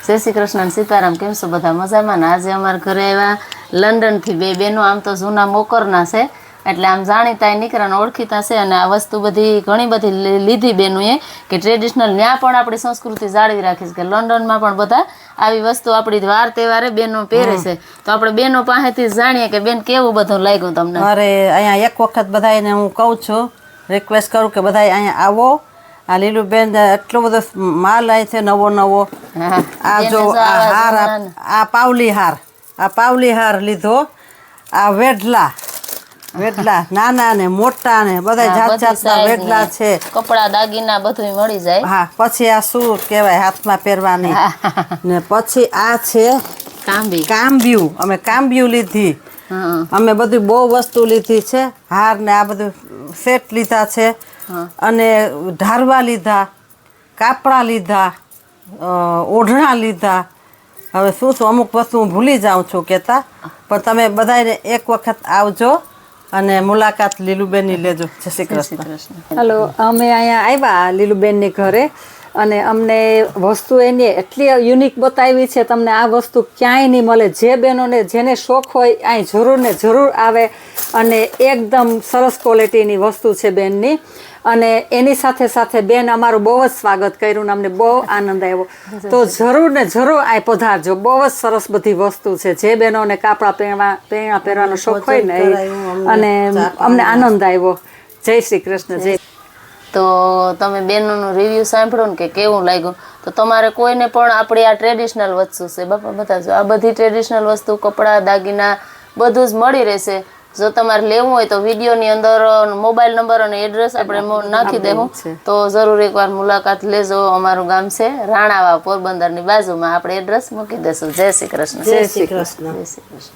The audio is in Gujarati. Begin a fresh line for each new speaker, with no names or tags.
જય શ્રી કૃષ્ણ સીતારામ. કેમ છો બધા? મજામાં ને? આજે અમારા ઘરે આવ્યા લંડનથી બે બહેનો. આમ તો જૂના મોકરના છે, એટલે આમ જાણીતા નીકળાને ઓળખીતા છે. અને આ વસ્તુ બધી ઘણી બધી લીધી બેનોએ કે ટ્રેડિશનલ ત્યાં પણ આપણી સંસ્કૃતિ જાળવી રાખી છે, કે લંડનમાં પણ બધા આવી વસ્તુ આપણી વાર તહેવારે બેનો પહેરે છે. તો આપણે બેનો પાસેથી જાણીએ કે બેન કેવું બધું લાગ્યું તમને.
અરે અહીંયા એક વખત બધાને હું કહું છું, રિક્વેસ્ટ કરું કે બધા અહીંયા આવો. આ લીલુબેન એટલો બધો માલ આવે છે નવો નવો. આ જો આ હાર, આ પાવલી હાર લીધો. આ વેડલા નાના ને મોટા ને બધા જાત જાતના વેડલા છે.
કપડા દાગીના બધું મળી જાય.
હા, પછી આ શું કહેવાય હાથમાં પહેરવાની. ને પછી આ છે કામ્બિયું. અમે કામ્બિયું લીધી. અમે બધું બહુ વસ્તુ લીધી છે. હાર ને આ બધું સેટ લીધા છે. અને ઢારવા લીધા, કાપડા લીધા, ઓઢણા લીધા. હવે શું અમુક વસ્તુ હું ભૂલી જાઉં છું કહેતા, પણ તમે બધાને એક વખત આવજો અને મુલાકાત લીલુબેનની લેજો. જય શ્રી કૃષ્ણ.
હલો, અમે અહીંયા આવ્યા લીલુબેનની ઘરે અને અમને વસ્તુ એની એટલી યુનિક બતાવી છે. તમને આ વસ્તુ ક્યાંય નહીં મળે. જે બહેનોને જેને શોખ હોય અહીં જરૂર ને જરૂર આવે. અને એકદમ સરસ ક્વોલિટીની વસ્તુ છે બેનની. અને એની સાથે સાથે બેન અમારું બહુ જ સ્વાગત કર્યું ને અમને બહુ આનંદ આવ્યો. તો જરૂર ને જરૂર આ પધારજો. બહુ જ સરસ બધી વસ્તુ છે. જે બહેનોને કાપડા પહેરવાનો શોખ હોય ને અને અમને આનંદ આવ્યો. જય શ્રી કૃષ્ણ. જય.
તો તમે બેનોનું રિવ્યૂ સાંભળો ને કે કેવું લાગ્યું. તો તમારે કોઈને પણ આપણી આ ટ્રેડિશનલ વસ્તુ છે બાપા બતાવજો. આ બધી ટ્રેડિશનલ વસ્તુ, કપડાં, દાગીના બધું જ મળી રહેશે. જો તમારે લેવું હોય તો વિડીયોની અંદર મોબાઈલ નંબર અને એડ્રેસ આપણે નાખી દેવું. તો જરૂર એકવાર મુલાકાત લેજો. અમારું ગામ છે રાણાવા, પોરબંદરની બાજુમાં. આપણે એડ્રેસ મૂકી દેશું. જય શ્રી કૃષ્ણ.
જય શ્રી કૃષ્ણ.
જય શ્રી કૃષ્ણ.